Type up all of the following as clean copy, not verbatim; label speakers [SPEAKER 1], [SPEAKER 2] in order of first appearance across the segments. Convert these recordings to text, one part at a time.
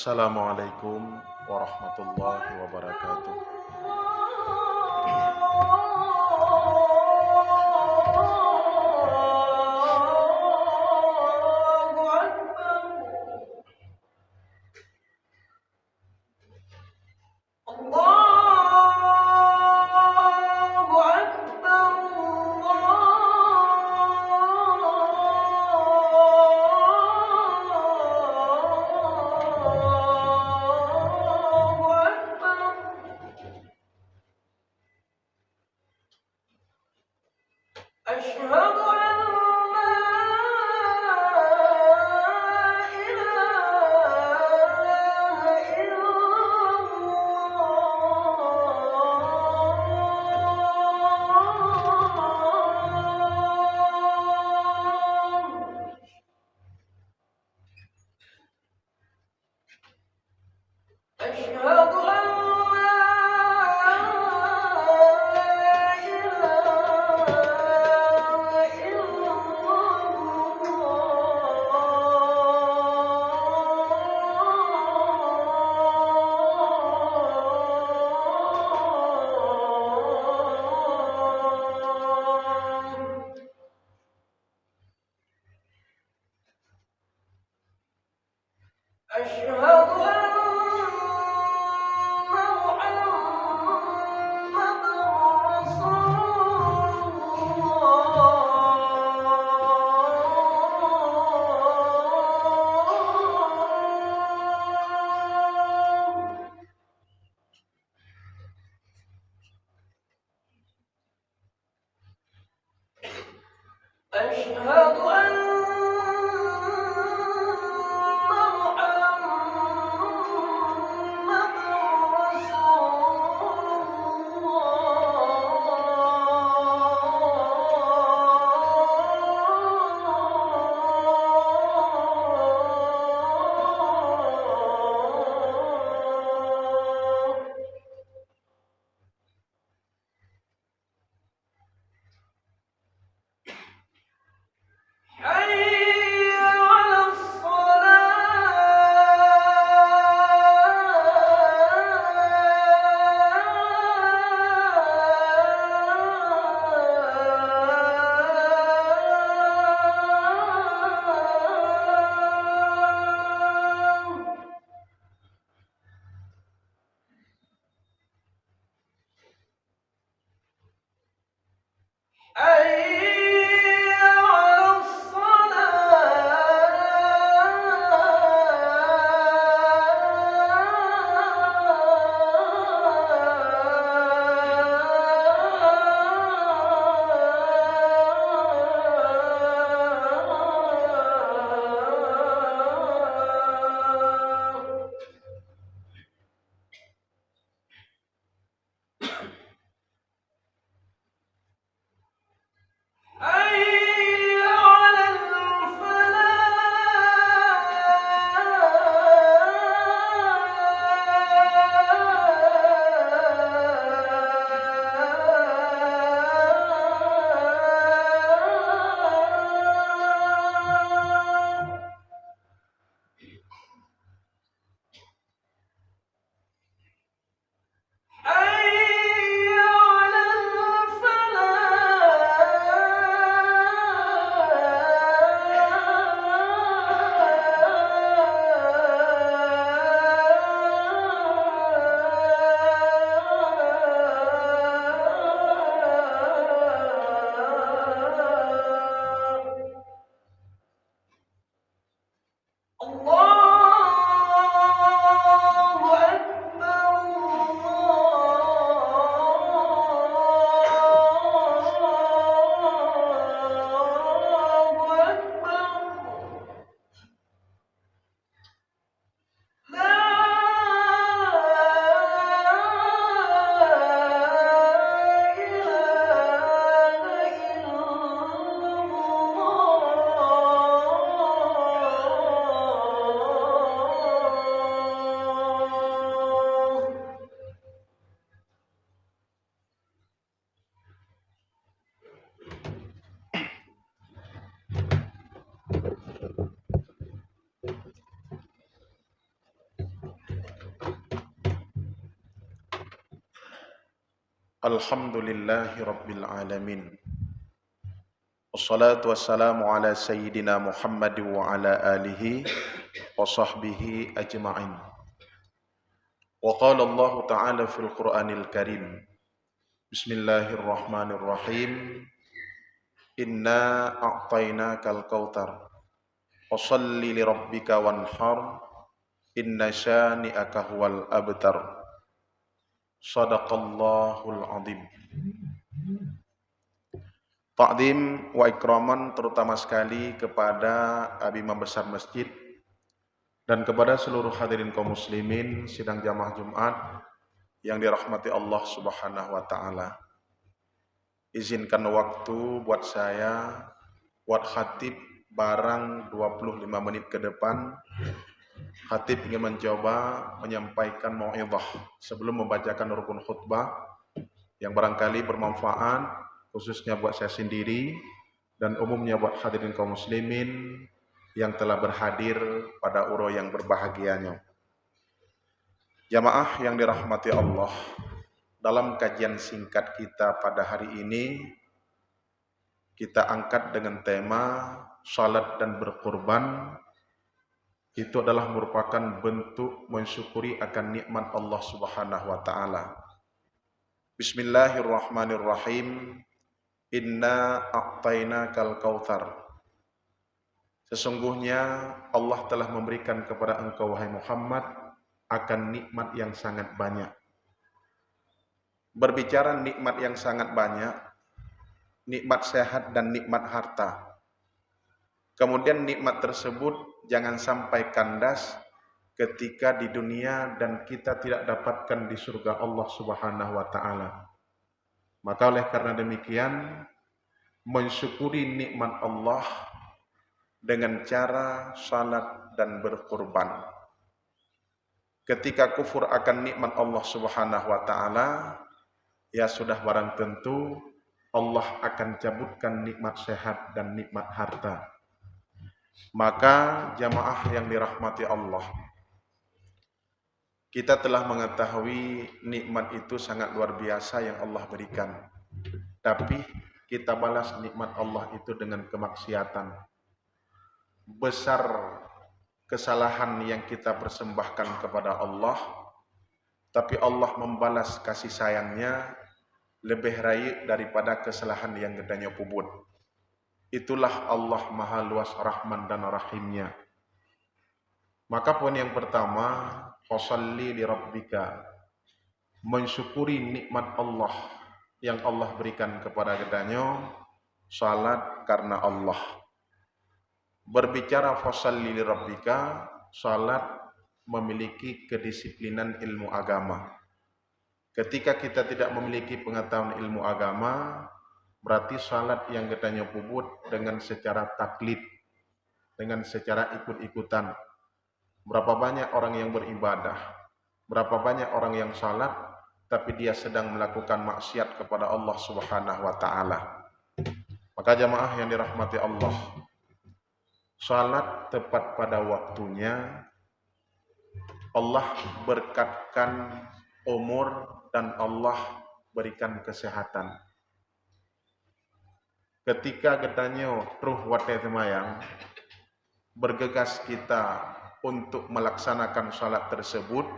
[SPEAKER 1] Assalamualaikum warahmatullahi wabarakatuh. Alhamdulillahi Rabbil Alamin. Wassalatu wassalamu ala Sayyidina Muhammad wa ala alihi wa sahbihi ajma'in. Wa qala Allah Ta'ala fil Qur'anil Karim. Bismillahirrahmanirrahim. Inna a'tainakal kautsar. Fashalli li rabbika wanhar. Inna syani'aka huwal abtar. Shadaqallahul azim. Ta'zim wa ikraman terutama sekali kepada Imam Besar Masjid dan kepada seluruh hadirin kaum muslimin sidang jamaah Jumat yang dirahmati Allah Subhanahu wa taala. Izinkan waktu buat saya buat khatib barang 25 menit ke depan. Khatib ingin mencoba menyampaikan mau'izah sebelum membacakan rukun khutbah yang barangkali bermanfaat khususnya buat saya sendiri dan umumnya buat hadirin kaum muslimin yang telah berhadir pada uro yang berbahagianya. Jamaah yang dirahmati Allah, dalam kajian singkat kita pada hari ini kita angkat dengan tema salat dan berkurban. Itu adalah merupakan bentuk mensyukuri akan nikmat Allah Subhanahu wa taala. Bismillahirrahmanirrahim. Inna a'tainakal kautsar. Sesungguhnya Allah telah memberikan kepada engkau wahai Muhammad akan nikmat yang sangat banyak. Berbicara nikmat yang sangat banyak, nikmat sehat dan nikmat harta. Kemudian nikmat tersebut jangan sampai kandas ketika di dunia dan kita tidak dapatkan di surga Allah Subhanahu wa taala. Maka oleh karena demikian mensyukuri nikmat Allah dengan cara salat dan berkurban. Ketika kufur akan nikmat Allah Subhanahu wa taala, ya sudah barang tentu Allah akan cabutkan nikmat sehat dan nikmat harta. Maka jamaah yang dirahmati Allah, kita telah mengetahui nikmat itu sangat luar biasa yang Allah berikan. Tapi kita balas nikmat Allah itu dengan kemaksiatan. Besar kesalahan yang kita persembahkan kepada Allah, tapi Allah membalas kasih sayangnya lebih raih daripada kesalahan yang gedanya puput. Itulah Allah Maha Luas Rahman dan Rahimnya. Maka poin yang pertama, fashalli li rabbika, mensyukuri nikmat Allah yang Allah berikan kepada kitanya, salat karena Allah. Berbicara fashalli li rabbika, salat memiliki kedisiplinan ilmu agama. Ketika kita tidak memiliki pengetahuan ilmu agama, berarti salat yang kitanya puput dengan secara taklid, dengan secara ikut-ikutan. Berapa banyak orang yang beribadah, berapa banyak orang yang salat, tapi dia sedang melakukan maksiat kepada Allah Subhanahu wa taala. Maka jamaah yang dirahmati Allah, salat tepat pada waktunya, Allah berkatkan umur dan Allah berikan kesehatan. Ketika getanya truh wate semayang, bergegas kita untuk melaksanakan salat tersebut,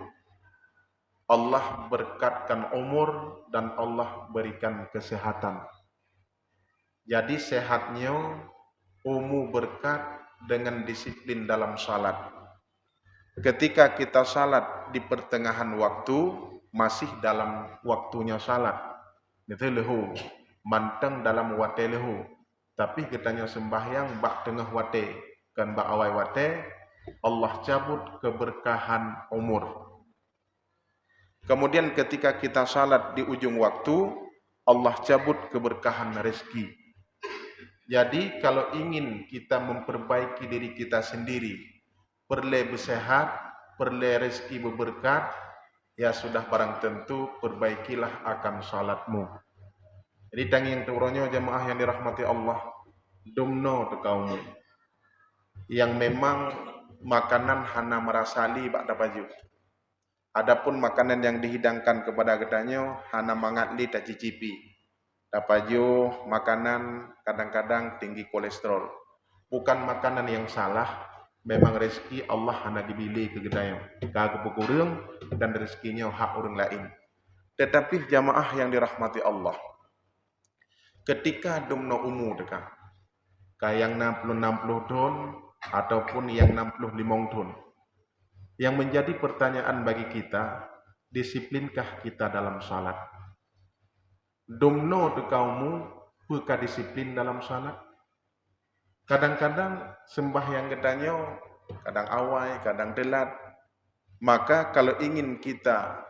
[SPEAKER 1] Allah berkatkan umur dan Allah berikan kesehatan. Jadi sehatnya umur berkat dengan disiplin dalam salat. Ketika kita salat di pertengahan waktu, masih dalam waktunya salat, itu lehu manteng dalam wate lehu. Tapi kitanya sembahyang bak tengah wate kan bak awai wate, Allah cabut keberkahan umur. Kemudian ketika kita salat di ujung waktu, Allah cabut keberkahan rezeki. Jadi kalau ingin kita memperbaiki diri kita sendiri, perle bersehat, perle rezeki berberkat, ya sudah barang tentu perbaikilah akan salatmu. Jadi tanging turonyo jemaah yang dirahmati Allah, dumno te kaummu yang memang makanan hana merasali bak da baju. Adapun makanan yang dihidangkan kepada gedanya hana mangatli tak cicipi. Dapajo makanan kadang-kadang tinggi kolesterol. Bukan makanan yang salah, memang rezeki Allah hana dibili ke gedanya. Kagak kurang dan rezekinya hak orang lain. Tetapi jamaah yang dirahmati Allah, ketika dumno umu dekat, kayang 60 don ataupun yang 65 don, yang menjadi pertanyaan bagi kita, disiplinkah kita dalam salat? Dumno de kaumu buka disiplin dalam salat. Kadang-kadang sembahyang gedanya kadang awai, kadang telat. Maka kalau ingin kita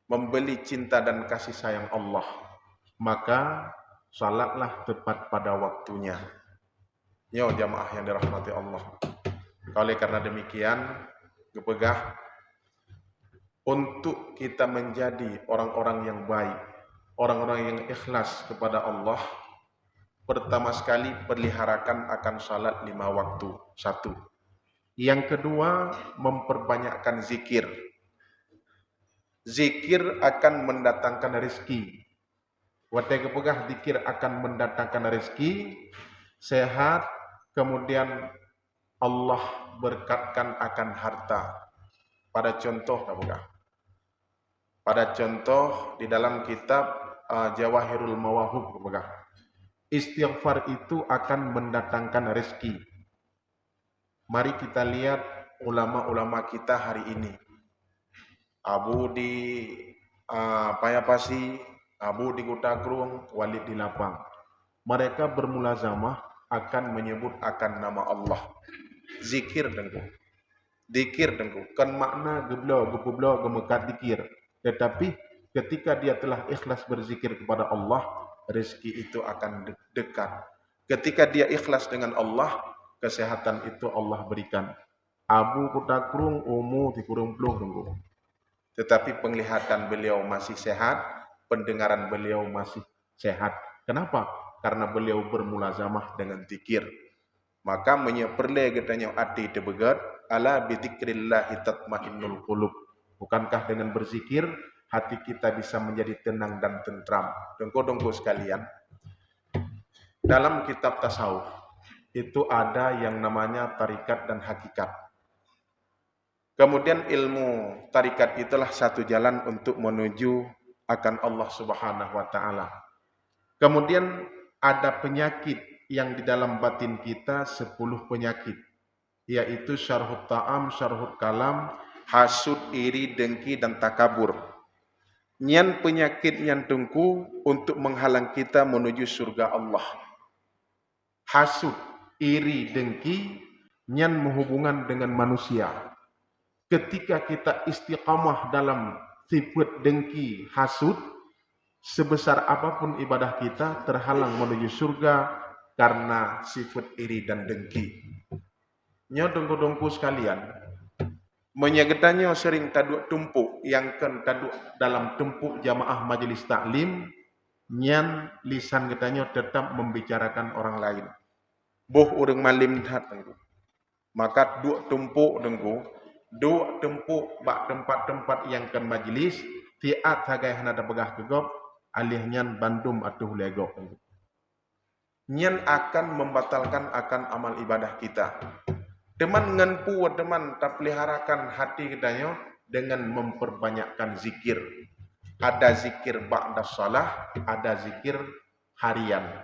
[SPEAKER 1] membeli cinta dan kasih sayang Allah, maka salatlah tepat pada waktunya. Yo jamaah yang dirahmati Allah. Oleh karena demikian, kepegah untuk kita menjadi orang-orang yang baik, orang-orang yang ikhlas kepada Allah, pertama sekali peliharakan akan salat 5 waktu. 1. Yang kedua, memperbanyakkan zikir. Zikir akan mendatangkan rezeki. Watai kepegah zikir akan mendatangkan rezeki, sehat, kemudian Allah berkatkan akan harta. Pada contoh kepegah. Pada contoh di dalam kitab Jawahirul Mawahub kepegah. Istighfar itu akan mendatangkan rezeki. Mari kita lihat ulama-ulama kita hari ini. Abu di Payapasi, Abu di Kutakrung, Walid di Lapang. Mereka bermulazamah akan menyebut akan nama Allah. Zikir dengku. Dikir dengku. Kan makna geblo, gemekat dikir. Tetapi ketika dia telah ikhlas berzikir kepada Allah, rezeki itu akan dekat. Ketika dia ikhlas dengan Allah, kesehatan itu Allah berikan. Abu Kutakrung umur 30 dengku. Tetapi penglihatan beliau masih sehat, pendengaran beliau masih sehat. Kenapa? Karena beliau bermulazamah dengan zikir. Maka menyeperle katanya hati tebegat, ala bidzikrillah tatmainnul qulub. Bukankah dengan berzikir hati kita bisa menjadi tenang dan tentram? Dengko-dengko sekalian, dalam kitab tasawuf itu ada yang namanya tarikat dan hakikat. Kemudian ilmu tarikat itulah satu jalan untuk menuju akan Allah Subhanahu wa taala. Kemudian ada penyakit yang di dalam batin kita 10 penyakit, yaitu syarhut ta'am, syarhut kalam, hasud, iri, dengki dan takabur. Nyan penyakit nyan tungku untuk menghalang kita menuju surga Allah. Hasud, iri, dengki nyan menghubungan dengan manusia. Ketika kita istiqamah dalam sifat dengki, hasud, sebesar apapun ibadah kita terhalang menuju surga karena sifat iri dan dengki. Nyo dongku-dongku sekalian, menyegetannya sering taduk tumpuk yang kan taduk dalam tumpuk jamaah majelis taklim, nyan lisan katanya tetap membicarakan orang lain. Boh urang malim dat dengku. Maka duk tumpuk dengku, duk tumpuk bak tempat-tempat yang kan majelis, tiat hagai hanada pegah kegop, alih nyan bandum atuh legok. Nyan akan membatalkan akan amal ibadah kita. Teman ngenpu teman tak peliharakan hati kitanya dengan memperbanyakkan zikir. Ada zikir ba'da salah, ada zikir harian.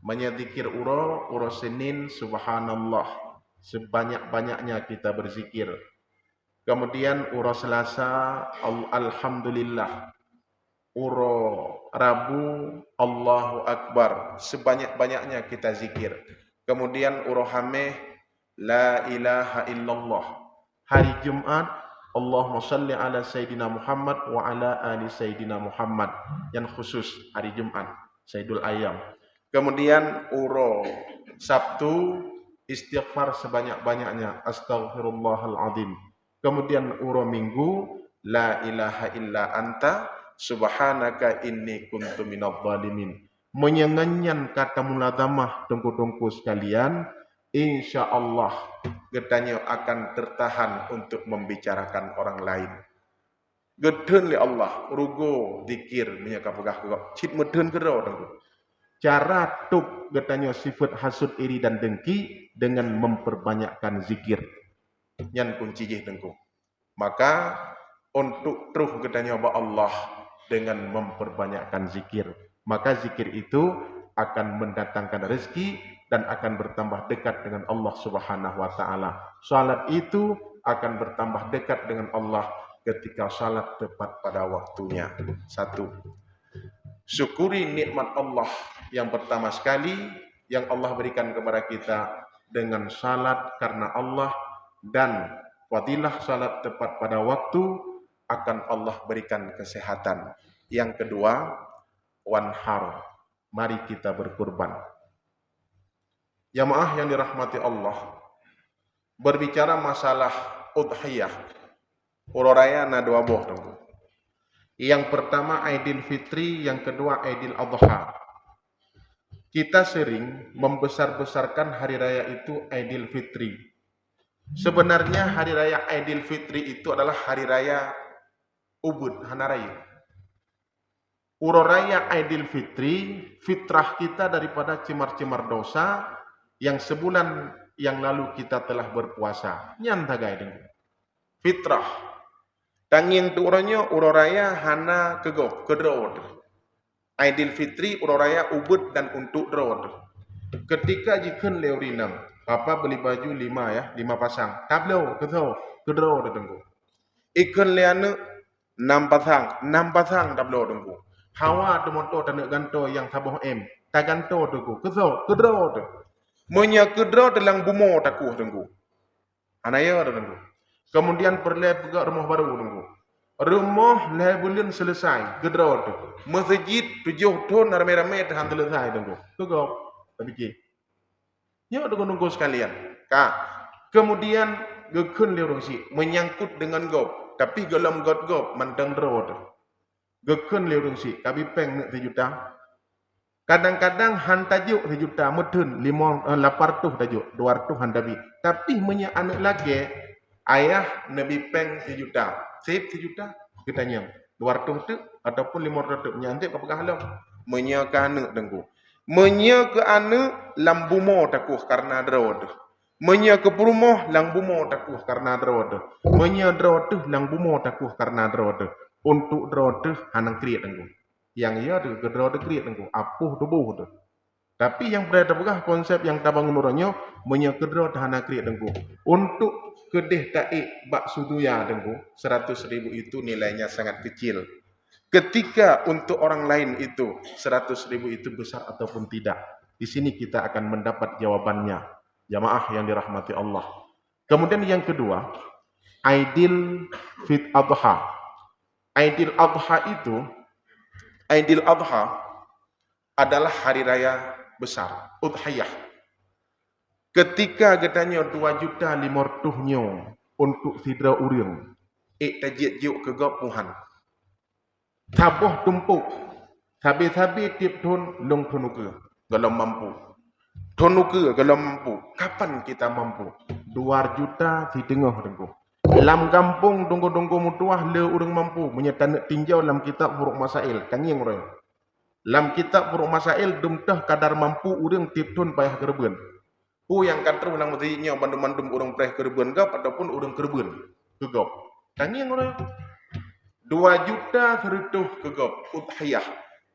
[SPEAKER 1] Menyadzikir uro Senin subhanallah. Sebanyak-banyaknya kita berzikir. Kemudian uro Selasa alhamdulillah. Uro Rabu Allahu Akbar. Sebanyak-banyaknya kita zikir. Kemudian uro Hameh la ilaha illallah. Hari Jumat Allahumma salli ala Sayyidina Muhammad wa ala ali Sayyidina Muhammad. Yang khusus hari Jumat, Sayyidul Ayyam. Kemudian uro Sabtu istighfar sebanyak-banyaknya, astaghfirullahaladzim. Kemudian uro Minggu la ilaha illa anta subhanaka inni kuntu minadh dhalimin. Menyenganyan kata mulazamah tungku-tungku sekalian, insyaallah getanya akan tertahan untuk membicarakan orang lain. Gedun li Allah, rugo dikir menyaka pegah kegok. Cit medun kero dengku. Cara tuk getanya sifat hasud iri dan dengki dengan memperbanyakkan zikir. Yan kunci jih dengku. Maka untuk terus getanya Allah dengan memperbanyakkan zikir. Maka zikir itu akan mendatangkan rezeki dan akan bertambah dekat dengan Allah Subhanahu wa taala. Salat itu akan bertambah dekat dengan Allah ketika salat tepat pada waktunya. Satu, syukuri nikmat Allah yang pertama sekali yang Allah berikan kepada kita dengan salat karena Allah, dan fadilah salat tepat pada waktu akan Allah berikan kesehatan. Yang kedua, wanhar, mari kita berkurban. Jamaah yang dirahmati Allah, berbicara masalah udhiyah, ururaya na dua boh tunggu. Yang pertama Aidil Fitri, yang kedua Aidil Adha. Kita sering membesar-besarkan hari raya itu Aidil Fitri. Sebenarnya hari raya Aidil Fitri itu adalah hari raya Ubud, Hanaraya. Ururaya Aidil Fitri, fitrah kita daripada cemar-cemar dosa yang sebulan yang lalu kita telah berpuasa. Nyantagai dengan fitrah. Tanging tu orangnya ururaya hana kegok, kedrod. Aidil Fitri ururaya ubud dan untuk drod. Ketika jikan leurinam, papa beli baju 5 pasang. Tablo, kedrod tengku. Ikan leane 6 pasang tablo tengku. Hawa demoto tanek ganto yang saboh ta ganto tengku. Kedrod. Menya kedrod dalam bumo takuh tengku. Anaya tengku. Kemudian perle pegak rumah baru tengku. Rumah leh bulan selesai, gedrod. Masjid 7 tahun ramai-ramai tahan selesai tengku. Kegok, tapi ki. Ya tunggu sekalian. Kemudian gekun leurungsi menyangkut dengan gop, tapi gelam gop mantang drod. Gekun leurungsi, kabi peng nak 1 juta. Kadang-kadang han tajuk 1 juta, medun 800 tajuk, 200 han tabi. Tapi menya anak lagi ayah Nabi peng 1 juta. Sip 1 juta, kita nyam. 200 tu ataupun 500 nyantik ke pegah halam. Menya ke anak tengku. Menya ke anak lambumo takuh karena drod. Menya ke perumoh lambumo takuh karena drod. Menya drod tu lambumo takuh karena drod. Untuk drod tu hanang kriat tengku. Yang ia tu ke drod kriat tengku. Apuh tubuh tu. Tapi yang berada pegah konsep yang tabang nurannya menya ke drod hanang kriat tengku. Untuk kedih taik bak suduya tengku 100.000 itu nilainya sangat kecil. Ketika untuk orang lain itu 100.000 itu besar ataupun tidak, di sini kita akan mendapat jawabannya. Jamaah yang dirahmati Allah. Kemudian yang kedua, Aidil Fit Adha. Aidil Adha itu, Aidil Adha adalah hari raya besar, udhiyah. Ketika getanya 2.500.000 untuk sidra uring, tajik juk ke gapuhan. Tabuh tumpuk, sabi-sabi tiap tahun long tunuke, galam mampu. Tunuke galam mampu. Kapan kita mampu? 2 juta si tengah tengku. Lam kampung tunggu-tunggu mutuah le urang mampu menyatanak tinjau lam kitab Furuk Masail. Kanyang orang. Lam kitab Furuk Masail dumtah kadar mampu urang tiap tahun payah kerben. Yang kata ulang maksudnya bandum-bandum orang payah kerben gap ataupun orang kerben kegap. Kanyang orang. 2 juta serutuh kegap udhiyah.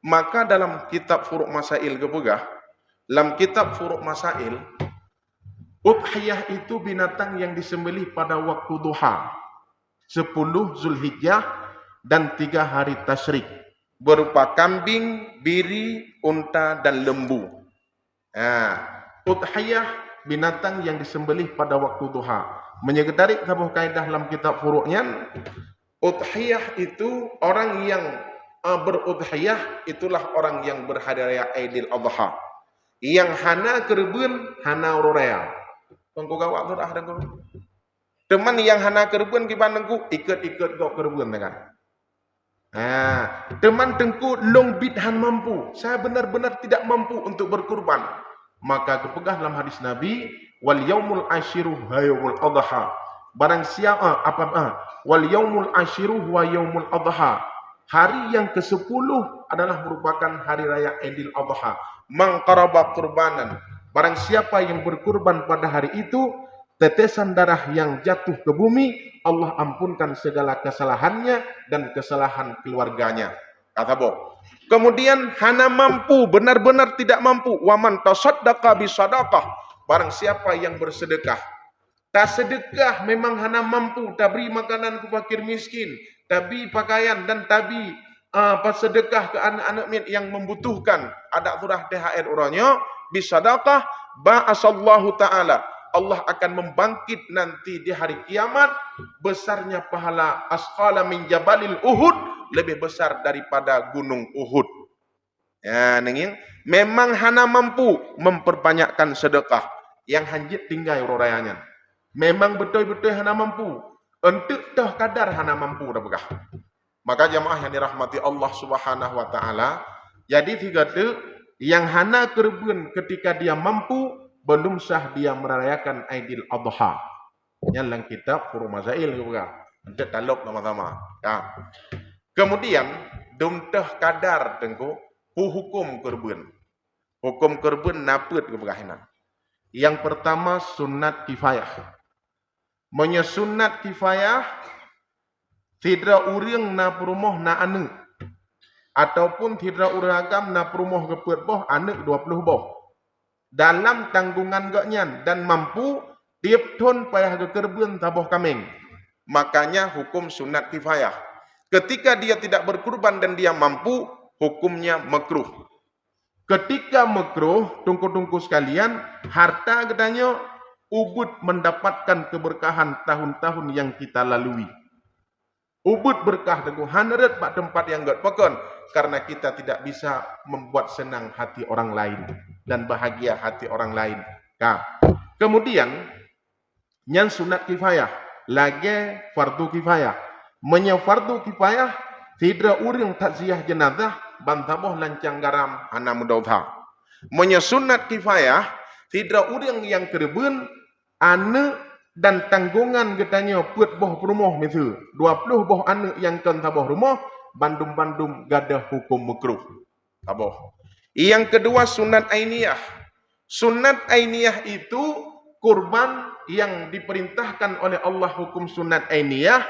[SPEAKER 1] Maka dalam kitab Furuk Masail kepegah, dalam kitab Furuk Masail, udhiyah itu binatang yang disembelih pada waktu duha 10 Zulhijjah dan 3 hari tasyrik, berupa kambing, biri, unta dan lembu. Udhiyah binatang yang disembelih pada waktu duha. Menyegedari sebuah kaidah dalam kitab Furuknya, udhiyah itu orang yang berudhiyah itulah orang yang berhari raya Aidil Adha. Yang hana kerben, hana ururaya. Tunggu gawak tu dah dengku. Teman yang hana kerben kiban dengku ikut-ikut gawak kerben kan. Teman tengku long bidhan mampu. Saya benar-benar tidak mampu untuk berkurban. Maka kepegah dalam hadis Nabi, wal yaumul ashiru hayaumul adha. Barang siapa wal yaumul ashiru wa yaumul adha. Hari yang ke-10 adalah merupakan hari raya Idul Adha. Man qaraba qurbanan. Barang siapa yang berkurban pada hari itu, tetesan darah yang jatuh ke bumi, Allah ampunkan segala kesalahannya dan kesalahan keluarganya. Kata Boh. Kemudian hana mampu, benar-benar tidak mampu. Waman tasaddaqa bisadaqah. Barang siapa yang bersedekah. Tak sedekah memang hana mampu, tak beri makanan ke fakir miskin, tak beri pakaian dan tak beri sedekah ke anak-anak yang membutuhkan. Ada surah THR orangnya, bisadaqah ba'asallahu ta'ala. Allah akan membangkit nanti di hari kiamat, besarnya pahala asqala min jabalil Uhud, lebih besar daripada gunung Uhud. Ya, nengin, memang hana mampu memperbanyakkan sedekah. Yang hanjit tinggal rorayanya. Memang betul-betul hana mampu. Untuk dah kadar hana mampu dah begah. Maka jamaah yang dirahmati Allah Subhanahu wa taala, jadi tiga tu yang hana kerbun ketika dia mampu, belum sah dia merayakan Aidil Adha. Yang dalam kitab Furu Masail juga. Untuk taluk sama-sama. Ya. Kemudian dumtah kadar tengku hukum kerbun. Hukum kerbun naput ke begahinan. Yang pertama sunat kifayah. Menyesunat kifayah tidak urang na perumah na anu ataupun tidak uragam na perumah keput boh anu 20 boh dalam tanggungan gaknyan dan mampu tiap ton payah ke kerbun taboh kameng. Makanya hukum sunat kifayah. Ketika dia tidak berkurban dan dia mampu, hukumnya makruh. Ketika makruh, tungku-tungku sekalian, harta katanya ubud mendapatkan keberkahan tahun-tahun yang kita lalui. Ubud berkah dengan haneret pak tempat yang gak pekon, karena kita tidak bisa membuat senang hati orang lain dan bahagia hati orang lain. Nah, kemudian yang sunat kifayah, lagi fardu kifayah. Fardu kifayah tidak urang takziah jenazah bantaboh lancang garam hana mudautha. Sunat kifayah tidak urang yang kerbun ane dan tanggungan katanya put boh rumah misal 20 boh ane yang kan taboh rumah bandum-bandum gadah hukum makruh taboh. Yang kedua sunat ainiyah. Sunat ainiyah itu kurban yang diperintahkan oleh Allah hukum sunat ainiyah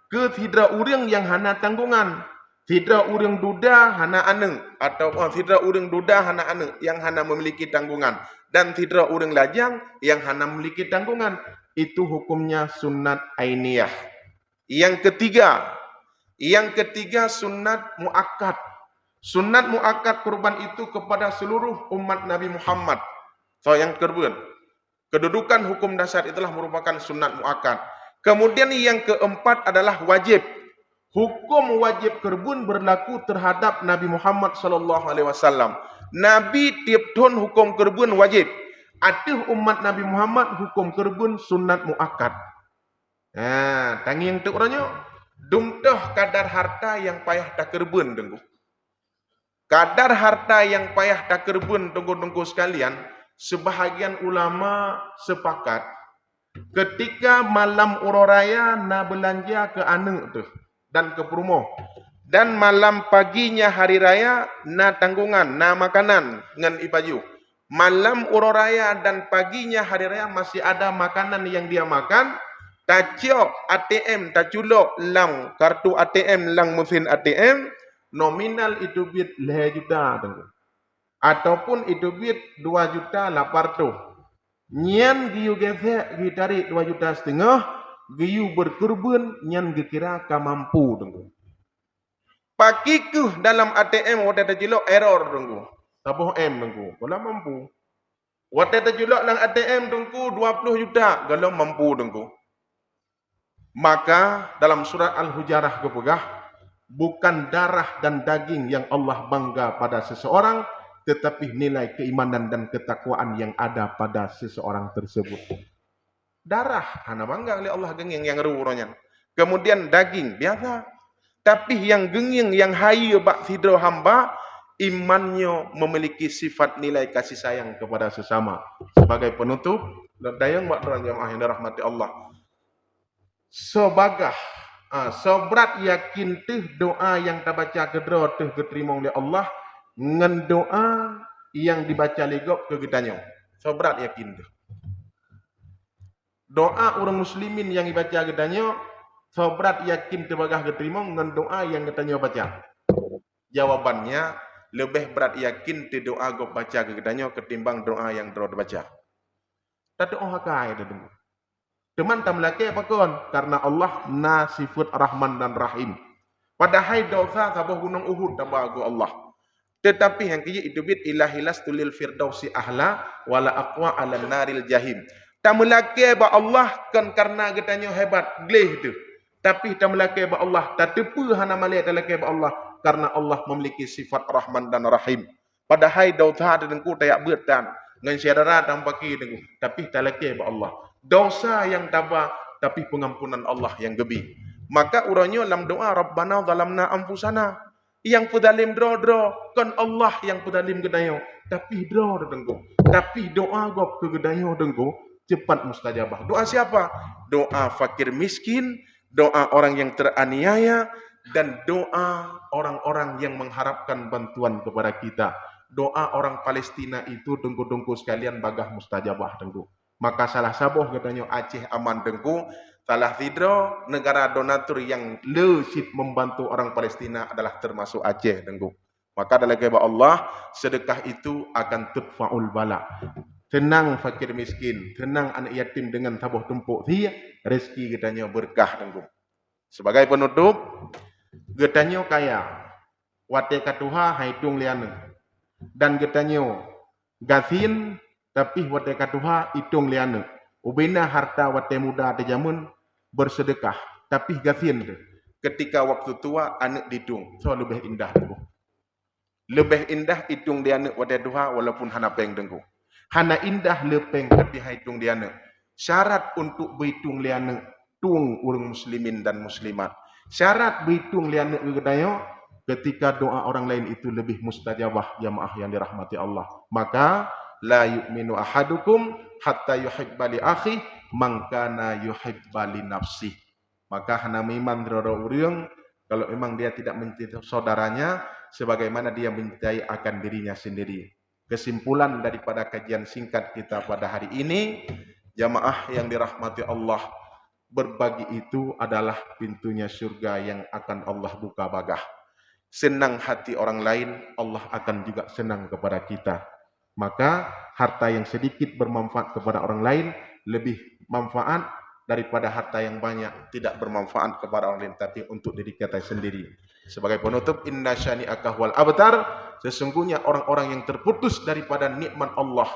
[SPEAKER 1] ke tidak urang yang hana tanggungan. Tidak urang duda hana ane atau tidak urang duda hana ane yang hana memiliki tanggungan. Dan tidak urang lajang yang hana memiliki tanggungan. Itu hukumnya sunat ainiyah. Yang ketiga sunat muakkad. Sunat muakkad kurban itu kepada seluruh umat Nabi Muhammad. So yang kerbun. Kedudukan hukum dasar itulah merupakan sunat muakkad. Kemudian yang keempat adalah wajib. Hukum wajib kerbun berlaku terhadap Nabi Muhammad SAW. Nabi tiap tahun hukum kerbun wajib. Ada umat Nabi Muhammad hukum kerbun sunat muakkad. Nah, tangi yang tu orangnya dumtah kadar harta yang payah tak kerbun tunggu. Kadar harta yang payah tak kerbun tunggu-tunggu sekalian, sebahagian ulama sepakat ketika malam uroraya na belanja ke anu tu dan ke perumoh. Dan malam paginya hari raya na tanggungan, na makanan ngan ipaju. Malam uroraya dan paginya hari raya masih ada makanan yang dia makan. Tacio ATM, taculo lang kartu ATM lang mesin ATM. Nominal itu bit 5 juta. Ataupun itu bit 2 juta 800. Nyan giyu gesek gitari 2 juta setengah. Giyu berkurban nyan gekira kamampu. Pakiku dalam ATM waktu tajilok error tunggu. Tabuh M tunggu. Kalau mampu. Waktu tajilok dalam ATM tunggu 20 juta. Kalau mampu tunggu. Maka dalam surat Al-Hujarah kepegah. Bukan darah dan daging yang Allah bangga pada seseorang. Tetapi nilai keimanan dan ketakwaan yang ada pada seseorang tersebut. Darah. Hana bangga oleh Allah genging yang ruuronya. Kemudian daging. Biasa. Tapi yang genging, yang hayu bak sidro hamba, imannya memiliki sifat nilai kasih sayang kepada sesama. Sebagai penutup, dayang mak jamaah yang dirahmati Allah. Sebagah sebrat yakin teh doa yang kita baca kedra teh keterima oleh Allah ngan doa yang dibaca legok ke gedanyo. Sebrat yakin teh. Doa orang muslimin yang dibaca gedanyo sebrat yakin teh bagah keterima ngan doa yang gedanyo baca. Jawabannya lebih berat yakin teh doa go baca ke gedanyo ketimbang doa yang dro baca. Tak doa kai dah dulu. Teman tam laki apa kon? Karena Allah na sifat Rahman dan Rahim. Padahal dosa sabah gunung Uhud tambah Allah. Tetapi yang kaya itu bit ilahilas tulil firdausi ahla wala aqwa ala naril jahim. Tak melaki ba Allah kan karena getanya hebat gleh tu. Tapi tak melaki ba Allah tak tepu hana malik tak laki ba Allah karena Allah memiliki sifat Rahman dan Rahim. Padahal dosa dengku tayak bertan ngan syadara tampaki dengku tapi tak laki ba Allah. Dosa yang tabah tapi pengampunan Allah yang gebi. Maka uranyo dalam doa Rabbana zalamna anfusana yang pedalim dro kan Allah yang pedalim gedayo tapi dro dengku tapi doa gop ke gedayo dengku cepat mustajabah. Doa siapa? Doa fakir miskin, doa orang yang teraniaya dan doa orang-orang yang mengharapkan bantuan kepada kita. Doa orang Palestina itu dengku-dengku sekalian bagah mustajabah dengku. Maka salah saboh katanya Aceh aman dengku, salah tidro negara donatur yang lesit membantu orang Palestina adalah termasuk Aceh dengku. Maka dalam kata Allah, sedekah itu akan tudfa'ul bala. Tenang fakir miskin, tenang anak yatim dengan tabuh tumpuk dia, rezeki katanya berkah dengku. Sebagai penutup, katanya kaya, wate katuha haitung liana. Dan katanya gasin tapi wate katuha hitung liana. Ubina harta wate muda te jamun bersedekah tapi gasin tu. Ketika waktu tua anak ditung, so lebih indah dengku. Lebih indah hitung dia anak wate duha walaupun hana peng dengku. Hana indah lepeng ketika hitung dia anak. Syarat untuk berhitung liana tung urang muslimin dan muslimat. Syarat berhitung liana kedayo ketika doa orang lain itu lebih mustajabah jamaah yang dirahmati Allah. Maka la yu'minu ahadukum hatta yuhibba li akhi man kana yuhibba li nafsi. Maka hana iman dro urang kalau memang dia tidak mencintai saudaranya sebagaimana dia mencintai akan dirinya sendiri. Kesimpulan daripada kajian singkat kita pada hari ini, jamaah yang dirahmati Allah, berbagi itu adalah pintunya surga yang akan Allah buka bagah. Senang hati orang lain, Allah akan juga senang kepada kita. Maka harta yang sedikit bermanfaat kepada orang lain lebih manfaat daripada harta yang banyak tidak bermanfaat kepada orang lain tapi untuk diri kita sendiri. Sebagai penutup, inna syani'aka wal abtar, sesungguhnya orang-orang yang terputus daripada nikmat Allah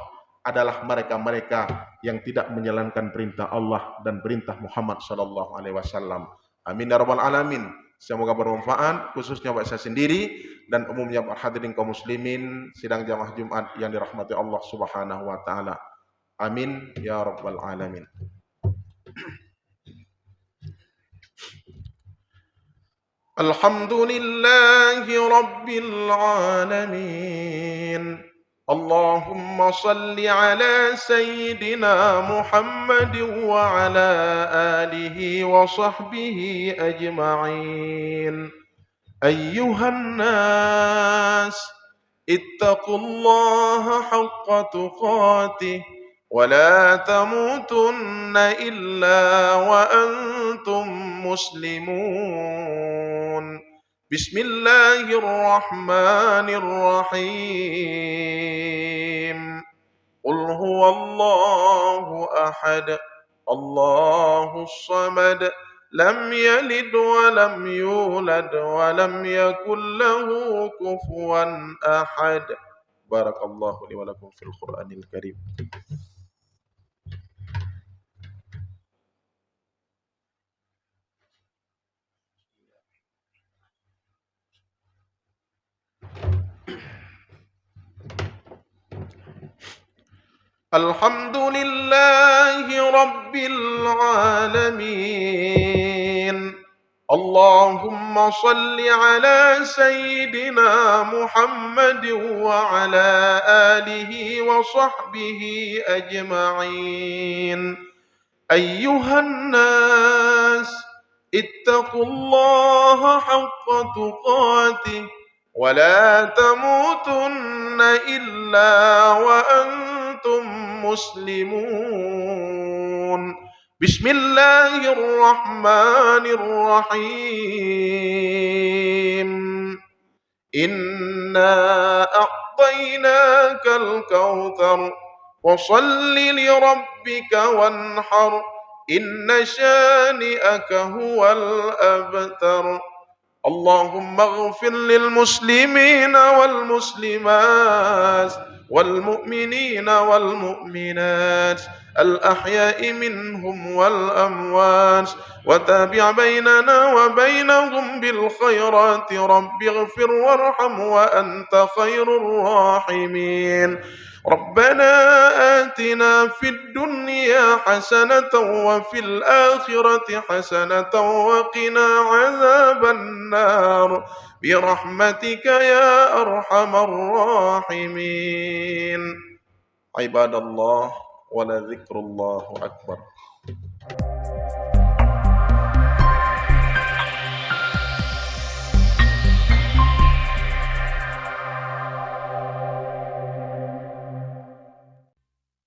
[SPEAKER 1] adalah mereka-mereka yang tidak menjalankan perintah Allah dan perintah Muhammad sallallahu alaihi wasallam. Amin ya rabbal alamin. Semoga bermanfaat khususnya buat saya sendiri dan umumnya hadirin kaum muslimin sidang jamaah Jumat yang dirahmati Allah Subhanahu wa taala. Amin ya rabbal alamin. Alhamdulillahi rabbil alamin. Allahumma salli ala sayyidina Muhammad wa ala alihi wa sahbihi ajma'in. Ayyuhan nas, ittaqullaha haqqa tuqatih wa la tamutunna illa wa antum muslimun. Bismillahirrahmanirrahim. Qul huwallahu ahad, Allahus samad, lam yalid wa lam yulad wa lam yakul lahu kufuwan ahad. Barakallahu li wa lakum fil Qur'anil Karim. Alhamdulillahi rabbil alamin. Allahumma salli ala sayyidina Muhammad wa ala alihi wa sahbihi ajma'in. أيها الناس اتقوا الله حق تقاته ولا تموتن إلا وأنتم مسلمون. بسم الله الرحمن الرحيم. إنا أعطيناك الكوثر وصل لربك وانحر إن شانئك هو الأبتر. اللهم اغفر للمسلمين والمسلمات والمؤمنين والمؤمنات الأحياء منهم والأموات، وتابع بيننا وبينهم بالخيرات. رب اغفر وارحم وأنت خير الراحمين. ربنا آتنا في الدنيا حسنة وفي الآخرة حسنة وقنا عذاب النار برحمتك يا أرحم الراحمين. عباد الله ولذكر الله أكبر.